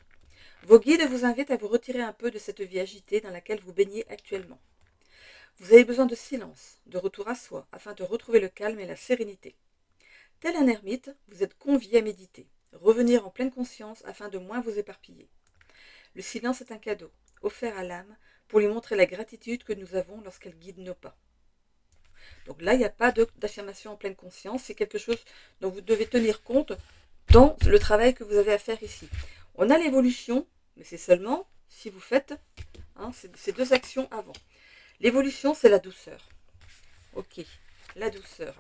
Vos guides vous invitent à vous retirer un peu de cette vie agitée dans laquelle vous baignez actuellement. Vous avez besoin de silence, de retour à soi, afin de retrouver le calme et la sérénité. Tel un ermite, vous êtes convié à méditer, revenir en pleine conscience afin de moins vous éparpiller. Le silence est un cadeau, offert à l'âme, pour lui montrer la gratitude que nous avons lorsqu'elle guide nos pas. Donc là, il n'y a pas d'affirmation en pleine conscience, c'est quelque chose dont vous devez tenir compte dans le travail que vous avez à faire ici. On a l'évolution, mais c'est seulement si vous faites ces deux actions avant. L'évolution, c'est la douceur. Ok, la douceur.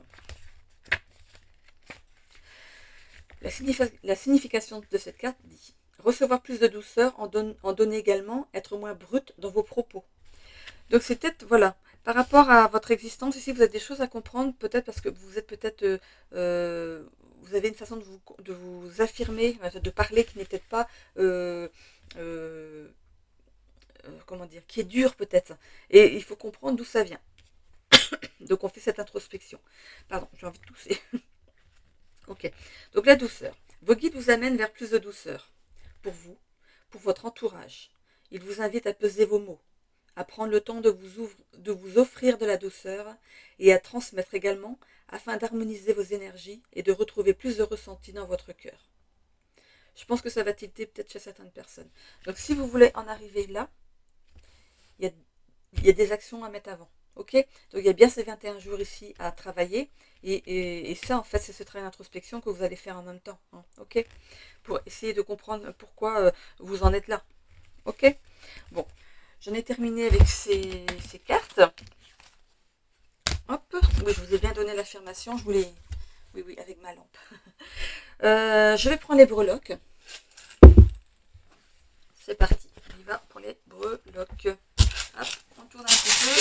La signification de cette carte dit recevoir plus de douceur, en donner également, être moins brut dans vos propos. Donc c'est peut-être, voilà, par rapport à votre existence, ici vous avez des choses à comprendre, peut-être parce que vous êtes peut-être, vous avez une façon de vous affirmer, de parler qui n'est peut-être pas, comment dire, qui est dure peut-être. Et il faut comprendre d'où ça vient. Donc on fait cette introspection. Pardon, j'ai envie de tousser. Ok, donc la douceur. Vos guides vous amènent vers plus de douceur. Pour vous, pour votre entourage. Ils vous invitent à peser vos mots, à prendre le temps de vous offrir de la douceur et à transmettre également afin d'harmoniser vos énergies et de retrouver plus de ressenti dans votre cœur. Je pense que ça va tilter peut-être chez certaines personnes. Donc si vous voulez en arriver là, il y a des actions à mettre avant. Ok, donc il y a bien ces 21 jours ici à travailler et ça en fait c'est ce travail d'introspection que vous allez faire en même temps. Hein, ok, pour essayer de comprendre pourquoi vous en êtes là. Ok, bon, j'en ai terminé avec ces cartes. Hop, oui, je vous ai bien donné l'affirmation, je voulais, oui, avec ma lampe. Je vais prendre les breloques. C'est parti, on y va pour les breloques. Hop, on tourne un petit peu.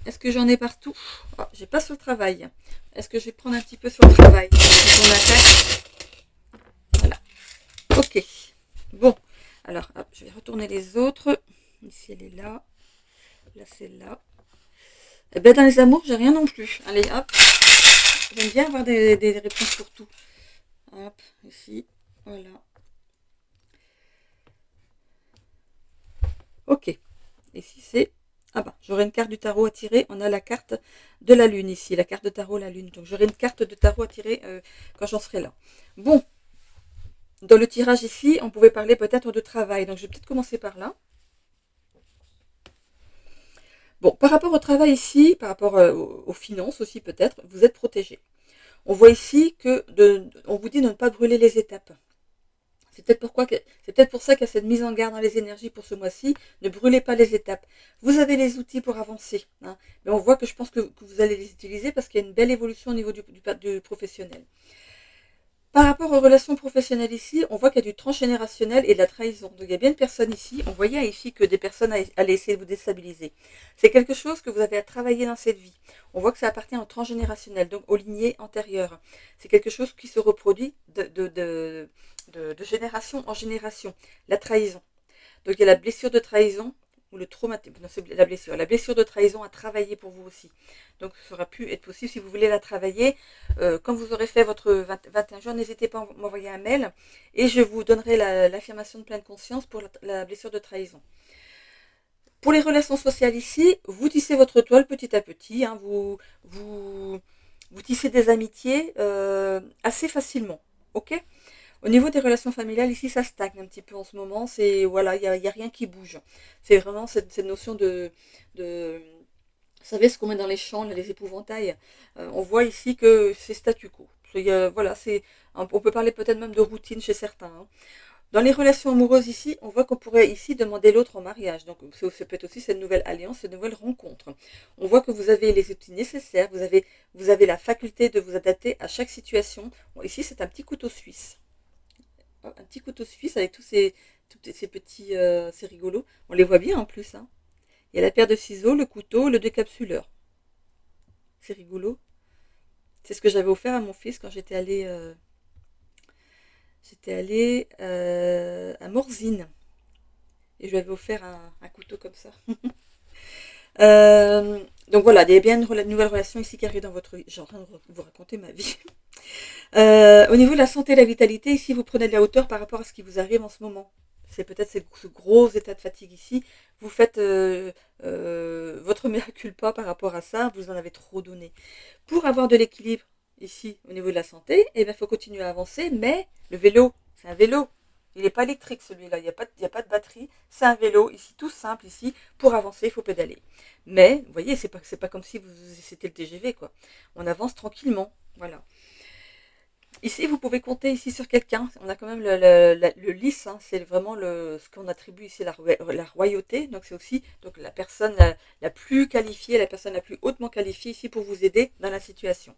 Est-ce que j'en ai partout? Oh, j'ai pas sur le travail. Est-ce que je vais prendre un petit peu sur le travail? Voilà. Ok. Bon. Alors, hop, je vais retourner les autres. Ici, elle est là. Là, celle-là. Eh ben, dans les amours, j'ai rien non plus. Allez, hop. J'aime bien avoir des réponses pour tout. Hop, ici. Voilà. Ok. Ici, c'est... Ah bah, j'aurai une carte du tarot à tirer. On a la carte de la lune ici. La carte de tarot, la lune. Donc, j'aurai une carte de tarot à tirer quand j'en serai là. Bon. Dans le tirage ici, on pouvait parler peut-être de travail. Donc, je vais peut-être commencer par là. Bon, par rapport au travail ici, par rapport aux finances aussi peut-être, vous êtes protégé. On voit ici que on vous dit de ne pas brûler les étapes. C'est peut-être pour ça qu'il y a cette mise en garde dans les énergies pour ce mois-ci. Ne brûlez pas les étapes. Vous avez les outils pour avancer. Hein, mais on voit que je pense que vous allez les utiliser parce qu'il y a une belle évolution au niveau du professionnel. Par rapport aux relations professionnelles ici, on voit qu'il y a du transgénérationnel et de la trahison. Donc il y a bien une personne ici, on voyait ici que des personnes allaient essayer de vous déstabiliser. C'est quelque chose que vous avez à travailler dans cette vie. On voit que ça appartient au transgénérationnel, donc aux lignées antérieures. C'est quelque chose qui se reproduit de génération en génération. La trahison. Donc il y a la blessure de trahison, ou le traumatisme, non, c'est la blessure de trahison à travailler pour vous aussi. Donc ça aura pu être possible si vous voulez la travailler. Quand vous aurez fait votre 21 jours, n'hésitez pas à m'envoyer un mail et je vous donnerai l'affirmation de pleine conscience pour la blessure de trahison. Pour les relations sociales ici, vous tissez votre toile petit à petit, hein, vous tissez des amitiés assez facilement, ok? Au niveau des relations familiales, ici, ça stagne un petit peu en ce moment. C'est voilà, il y a rien qui bouge. C'est vraiment cette notion de, vous savez ce qu'on met dans les champs, les épouvantails. On voit ici que c'est statu quo. Voilà, on peut parler peut-être même de routine chez certains. Hein. Dans les relations amoureuses ici, on voit qu'on pourrait ici demander l'autre en mariage. Donc ça peut être aussi cette nouvelle alliance, cette nouvelle rencontre. On voit que vous avez les outils nécessaires, vous avez la faculté de vous adapter à chaque situation. Bon, ici, c'est un petit couteau suisse. Un petit couteau suisse avec tous ces petits... c'est rigolo. On les voit bien en plus. Hein. Il y a la paire de ciseaux, le couteau, le décapsuleur. C'est rigolo. C'est ce que j'avais offert à mon fils quand j'étais allée à Morzine. Et je lui avais offert un couteau comme ça. Donc voilà, il y a bien une nouvelle relation ici qui arrive dans votre vie. J'ai en train de vous raconter ma vie. Au niveau de la santé et de la vitalité, ici, vous prenez de la hauteur par rapport à ce qui vous arrive en ce moment. C'est peut-être ce gros état de fatigue ici. Vous faites votre mea culpa par rapport à ça. Vous en avez trop donné. Pour avoir de l'équilibre ici, au niveau de la santé, eh bien, il faut continuer à avancer. Mais le vélo, c'est un vélo. Il n'est pas électrique celui-là. Il y a pas de batterie. C'est un vélo ici, tout simple ici. Pour avancer, il faut pédaler. Mais, vous voyez, c'est pas comme si c'était le TGV, quoi. On avance tranquillement. Voilà. Ici, vous pouvez compter ici sur quelqu'un. On a quand même le lys, hein, c'est vraiment ce qu'on attribue ici la royauté. Donc c'est aussi donc, la personne la plus qualifiée, la personne la plus hautement qualifiée ici pour vous aider dans la situation.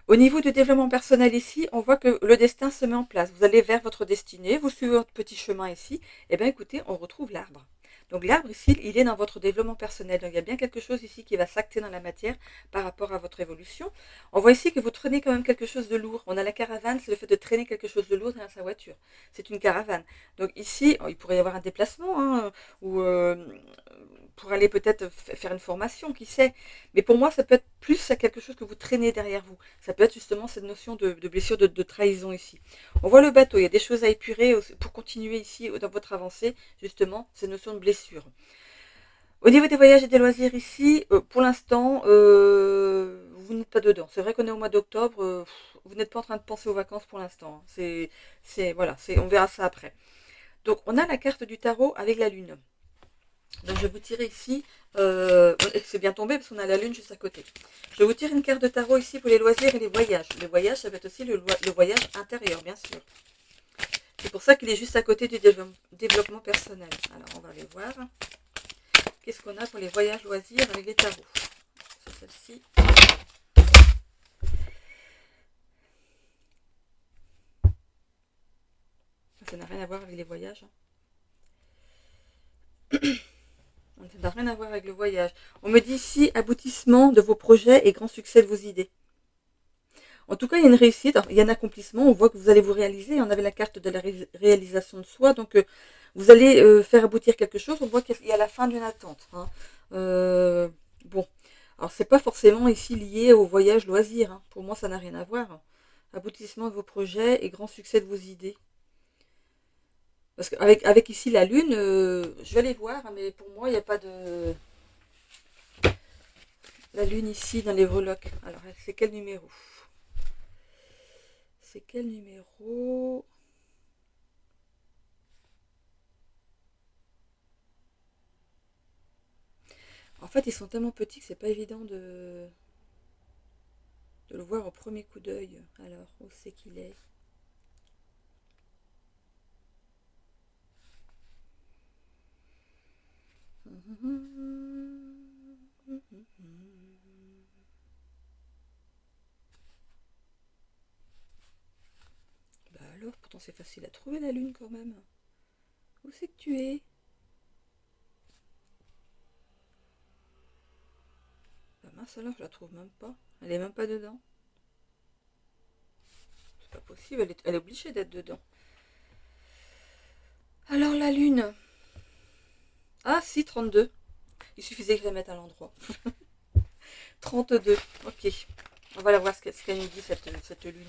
Au niveau du développement personnel ici, on voit que le destin se met en place. Vous allez vers votre destinée, vous suivez votre petit chemin ici. Et bien écoutez, on retrouve l'arbre. Donc l'arbre ici, il est dans votre développement personnel. Donc il y a bien quelque chose ici qui va s'acter dans la matière par rapport à votre évolution. On voit ici que vous traînez quand même quelque chose de lourd. On a la caravane, c'est le fait de traîner quelque chose de lourd dans sa voiture. C'est une caravane. Donc ici, il pourrait y avoir un déplacement hein, ou pour aller peut-être faire une formation, qui sait. Mais pour moi, ça peut être plus à quelque chose que vous traînez derrière vous. Ça peut être justement cette notion de blessure, de trahison ici. On voit le bateau, il y a des choses à épurer pour continuer ici dans votre avancée, justement, cette notion de blessure. Au niveau des voyages et des loisirs ici, pour l'instant, vous n'êtes pas dedans. C'est vrai qu'on est au mois d'octobre, vous n'êtes pas en train de penser aux vacances pour l'instant. Voilà, on verra ça après. Donc on a la carte du tarot avec la lune. Donc je vais vous tirer ici, c'est bien tombé parce qu'on a la lune juste à côté. Je vais vous tirer une carte de tarot ici pour les loisirs et les voyages. Les voyages, ça va être aussi le voyage intérieur, bien sûr. C'est pour ça qu'il est juste à côté du développement personnel. Alors on va aller voir. Qu'est-ce qu'on a pour les voyages loisirs avec les tarots? Sur celle-ci. Ça n'a rien à voir avec les voyages. Ça n'a rien à voir avec le voyage. On me dit ici aboutissement de vos projets et grand succès de vos idées. En tout cas, il y a une réussite, il y a un accomplissement. On voit que vous allez vous réaliser. On avait la carte de la réalisation de soi. Donc, vous allez faire aboutir quelque chose. On voit qu'il y a la fin d'une attente. Hein. Bon. Alors, c'est pas forcément ici lié au voyage loisir, hein. Pour moi, ça n'a rien à voir. Aboutissement de vos projets et grand succès de vos idées. Parce qu'avec ici la lune, je vais aller voir, hein, mais pour moi, il n'y a pas de... La lune ici dans les breloques. Alors, c'est quel numéro? C'est quel numéro? En fait, ils sont tellement petits que c'est pas évident de le voir au premier coup d'œil. Alors, où c'est qu'il est? Bah alors, pourtant c'est facile à trouver la lune quand même. Où c'est que tu es? Bah mince alors, je la trouve même pas. Elle est même pas dedans. C'est pas possible, elle est obligée d'être dedans. Alors la lune. Ah si, 32. Il suffisait que je la mette à l'endroit. 32. Ok. On va la voir ce qu'elle nous dit cette lune.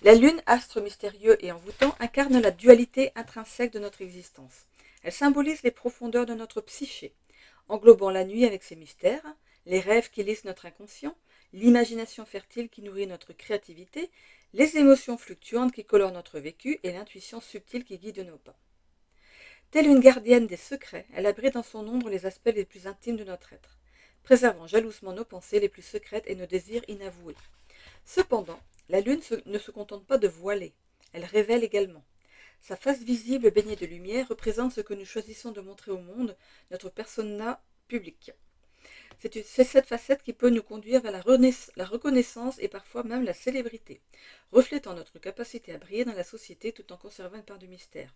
La lune, astre mystérieux et envoûtant, incarne la dualité intrinsèque de notre existence. Elle symbolise les profondeurs de notre psyché, englobant la nuit avec ses mystères, les rêves qui lissent notre inconscient, l'imagination fertile qui nourrit notre créativité, les émotions fluctuantes qui colorent notre vécu et l'intuition subtile qui guide nos pas. Telle une gardienne des secrets, elle abrite dans son ombre les aspects les plus intimes de notre être, préservant jalousement nos pensées les plus secrètes et nos désirs inavoués. Cependant, la lune ne se contente pas de voiler, elle révèle également. Sa face visible baignée de lumière représente ce que nous choisissons de montrer au monde, notre persona public. C'est cette facette qui peut nous conduire vers la reconnaissance et parfois même la célébrité, reflétant notre capacité à briller dans la société tout en conservant une part de mystère.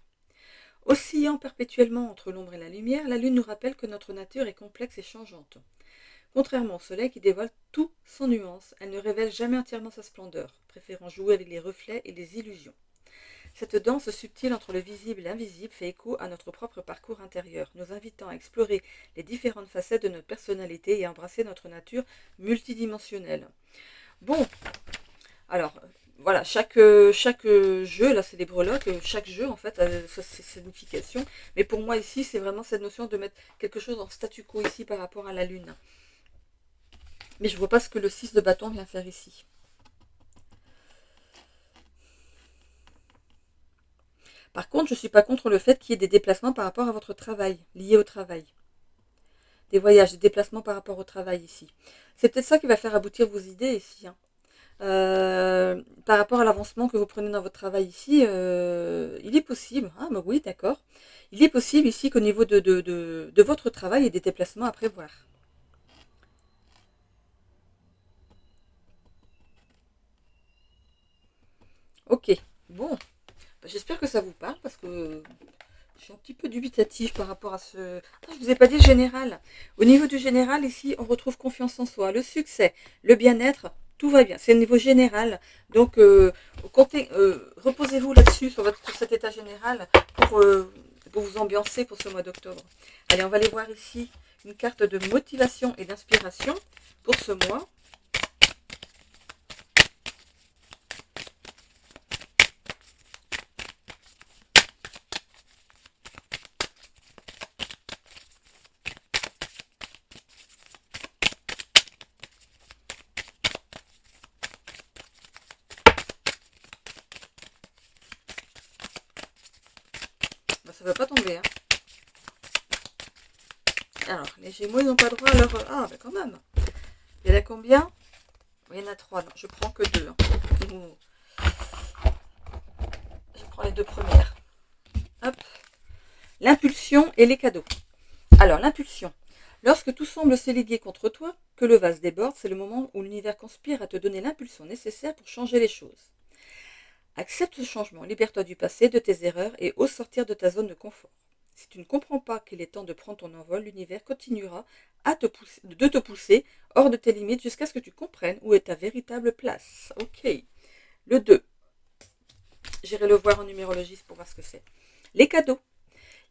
Oscillant perpétuellement entre l'ombre et la lumière, la lune nous rappelle que notre nature est complexe et changeante. Contrairement au soleil qui dévoile tout sans nuance, elle ne révèle jamais entièrement sa splendeur, préférant jouer avec les reflets et les illusions. Cette danse subtile entre le visible et l'invisible fait écho à notre propre parcours intérieur, nous invitant à explorer les différentes facettes de notre personnalité et à embrasser notre nature multidimensionnelle. Bon, alors voilà, chaque jeu, là c'est des breloques, chaque jeu en fait a sa signification, mais pour moi ici c'est vraiment cette notion de mettre quelque chose en statu quo ici par rapport à la lune. Mais je vois pas ce que le 6 de bâton vient faire ici. Par contre, je ne suis pas contre le fait qu'il y ait des déplacements par rapport à votre travail, liés au travail. Des voyages, des déplacements par rapport au travail ici. C'est peut-être ça qui va faire aboutir vos idées ici. Hein. Par rapport à l'avancement que vous prenez dans votre travail ici, il est possible, ah bah oui d'accord, il est possible ici qu'au niveau de votre travail, il y ait des déplacements à prévoir. Ok, bon, j'espère que ça vous parle parce que je suis un petit peu dubitatif par rapport à ce... Ah, je ne vous ai pas dit le général. Au niveau du général, ici, on retrouve confiance en soi, le succès, le bien-être, tout va bien. C'est au niveau général. Donc, reposez-vous là-dessus, sur cet état général, pour vous ambiancer pour ce mois d'octobre. Allez, on va aller voir ici une carte de motivation et d'inspiration pour ce mois. Ben, ça ne va pas tomber. Hein. Alors, les Gémeaux, ils n'ont pas droit à leur... Ah, ben quand même. Il y en a combien? Il y en a 3. Non, je prends que 2. Hein. Je prends les 2 premières. Hop. L'impulsion et les cadeaux. Alors, l'impulsion. Lorsque tout semble s'éléguer contre toi, que le vase déborde, c'est le moment où l'univers conspire à te donner l'impulsion nécessaire pour changer les choses. Accepte ce changement, libère-toi du passé, de tes erreurs et ose sortir de ta zone de confort. Si tu ne comprends pas qu'il est temps de prendre ton envol, l'univers continuera de te pousser hors de tes limites jusqu'à ce que tu comprennes où est ta véritable place. Ok. Le 2. J'irai le voir en numérologiste pour voir ce que c'est. Les cadeaux.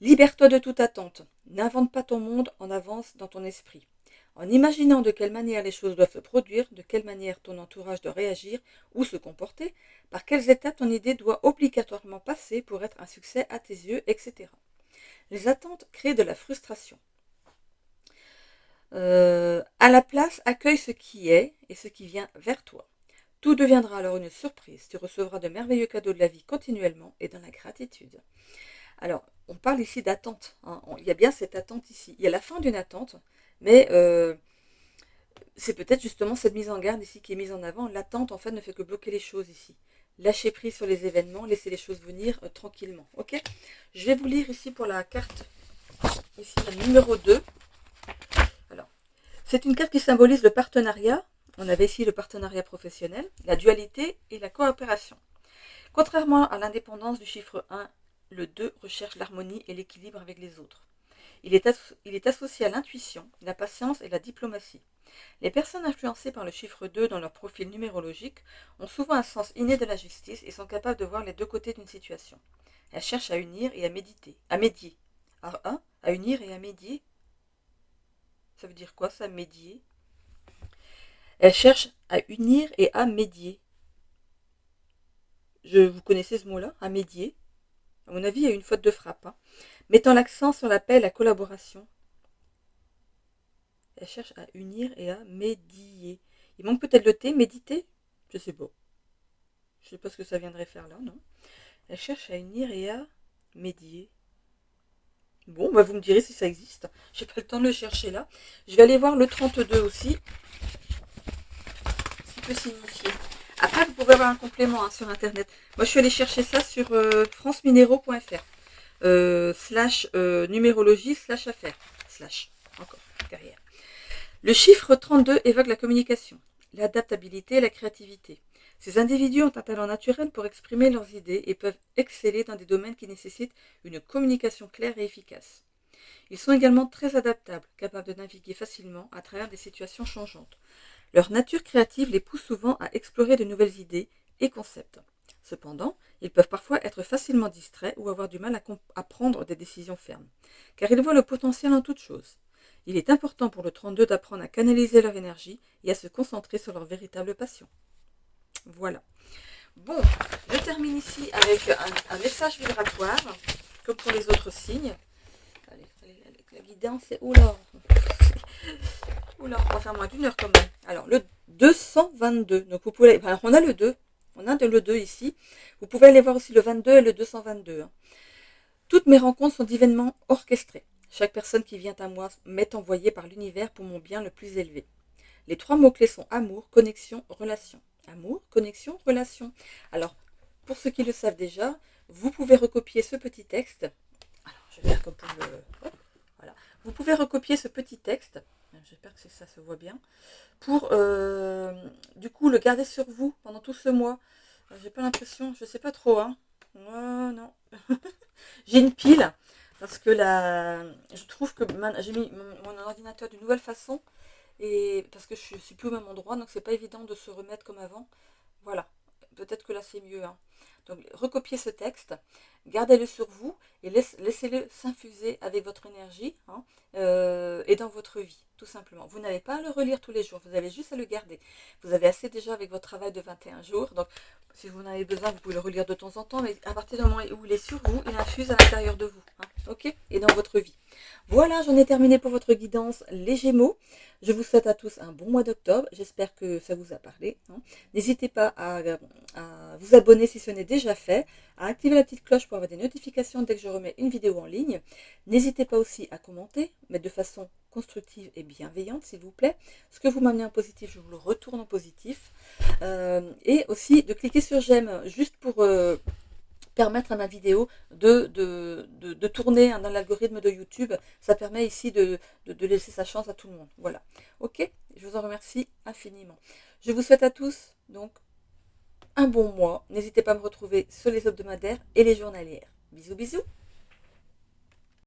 Libère-toi de toute attente. N'invente pas ton monde en avance dans ton esprit. en imaginant de quelle manière les choses doivent se produire, de quelle manière ton entourage doit réagir ou se comporter, par quelles étapes ton idée doit obligatoirement passer pour être un succès à tes yeux, etc. Les attentes créent de la frustration. À la place, accueille ce qui est et ce qui vient vers toi. Tout deviendra alors une surprise. Tu recevras de merveilleux cadeaux de la vie continuellement et dans la gratitude. Alors, on parle ici d'attente, hein. Il y a bien cette attente ici. Il y a la fin d'une attente, mais c'est peut-être justement cette mise en garde ici qui est mise en avant. L'attente, en fait, ne fait que bloquer les choses ici. Lâcher prise sur les événements, laisser les choses venir tranquillement. Ok. Je vais vous lire ici pour la carte, ici la numéro 2. Alors, c'est une carte qui symbolise le partenariat. On avait ici le partenariat professionnel, la dualité et la coopération. Contrairement à l'indépendance du chiffre 1, le 2 recherche l'harmonie et l'équilibre avec les autres. Il est associé à l'intuition, la patience et la diplomatie. Les personnes influencées par le chiffre 2 dans leur profil numérologique ont souvent un sens inné de la justice et sont capables de voir les deux côtés d'une situation. Elles cherchent à unir et à médier. À unir et à médier. Ça veut dire quoi ça, médier? Elles cherchent à unir et à médier. Vous connaissez ce mot-là, à médier? À mon avis, il y a une faute de frappe. Hein. Mettant l'accent sur la paix et la collaboration. Elle cherche à unir et à médier. Il manque peut-être le T, méditer? Je sais pas. Je sais pas ce que ça viendrait faire là, non? Elle cherche à unir et à médier. Bon, bah vous me direz si ça existe. J'ai pas le temps de le chercher là. Je vais aller voir le 32 aussi. Ce qui peut signifier. Après, vous pouvez avoir un complément hein, sur internet. Moi, je suis allée chercher ça sur franceminero.fr. Numérologie affaires. Encore, derrière. Le chiffre 32 évoque la communication, l'adaptabilité et la créativité. Ces individus ont un talent naturel pour exprimer leurs idées et peuvent exceller dans des domaines qui nécessitent une communication claire et efficace. Ils sont également très adaptables, capables de naviguer facilement à travers des situations changeantes. Leur nature créative les pousse souvent à explorer de nouvelles idées et concepts. Cependant, ils peuvent parfois être facilement distraits ou avoir du mal à prendre des décisions fermes, car ils voient le potentiel en toute chose. Il est important pour le 32 d'apprendre à canaliser leur énergie et à se concentrer sur leur véritable passion. Voilà. Bon, je termine ici avec un message vibratoire, comme pour les autres signes. Allez, la guidance, c'est... Oula, on va faire moins d'une heure quand même. Alors, le 222. Donc, vous pouvez... Alors, on a le 2. On a le 2 ici. Vous pouvez aller voir aussi le 22 et le 222. Hein. Toutes mes rencontres sont divinement orchestrées. Chaque personne qui vient à moi m'est envoyée par l'univers pour mon bien le plus élevé. Les 3 mots-clés sont amour, connexion, relation. Amour, connexion, relation. Alors, pour ceux qui le savent déjà, vous pouvez recopier ce petit texte. Alors, je vais faire comme pour le... Voilà. Vous pouvez recopier ce petit texte. J'espère que ça se voit bien. Pour, du coup, le garder sur vous pendant tout ce mois. J'ai pas l'impression, je sais pas trop. Hein. Non. J'ai une pile. Parce que je trouve que j'ai mis mon ordinateur d'une nouvelle façon. Et parce que je ne suis plus au même endroit, donc c'est pas évident de se remettre comme avant. Voilà, peut-être que là c'est mieux. Hein. Donc recopiez ce texte, gardez-le sur vous et laissez-le s'infuser avec votre énergie hein, et dans votre vie, tout simplement. Vous n'avez pas à le relire tous les jours, vous avez juste à le garder. Vous avez assez déjà avec votre travail de 21 jours, donc si vous en avez besoin, vous pouvez le relire de temps en temps, mais à partir du moment où il est sur vous, il infuse à l'intérieur de vous, hein, ok? Et dans votre vie. Voilà, j'en ai terminé pour votre guidance, les Gémeaux. Je vous souhaite à tous un bon mois d'octobre. J'espère que ça vous a parlé. Hein. N'hésitez pas à vous abonner si ce n'est déjà fait, à activer la petite cloche pour avoir des notifications dès que je remets une vidéo en ligne. N'hésitez pas aussi à commenter, mais de façon constructive et bienveillante, s'il vous plaît. Ce que vous m'amenez en positif, je vous le retourne en positif. Et aussi de cliquer sur j'aime, juste pour... permettre à ma vidéo de tourner dans l'algorithme de YouTube. Ça permet ici de laisser sa chance à tout le monde. Voilà. Ok? Je vous en remercie infiniment. Je vous souhaite à tous donc un bon mois. N'hésitez pas à me retrouver sur les hebdomadaires et les journalières. Bisous, bisous!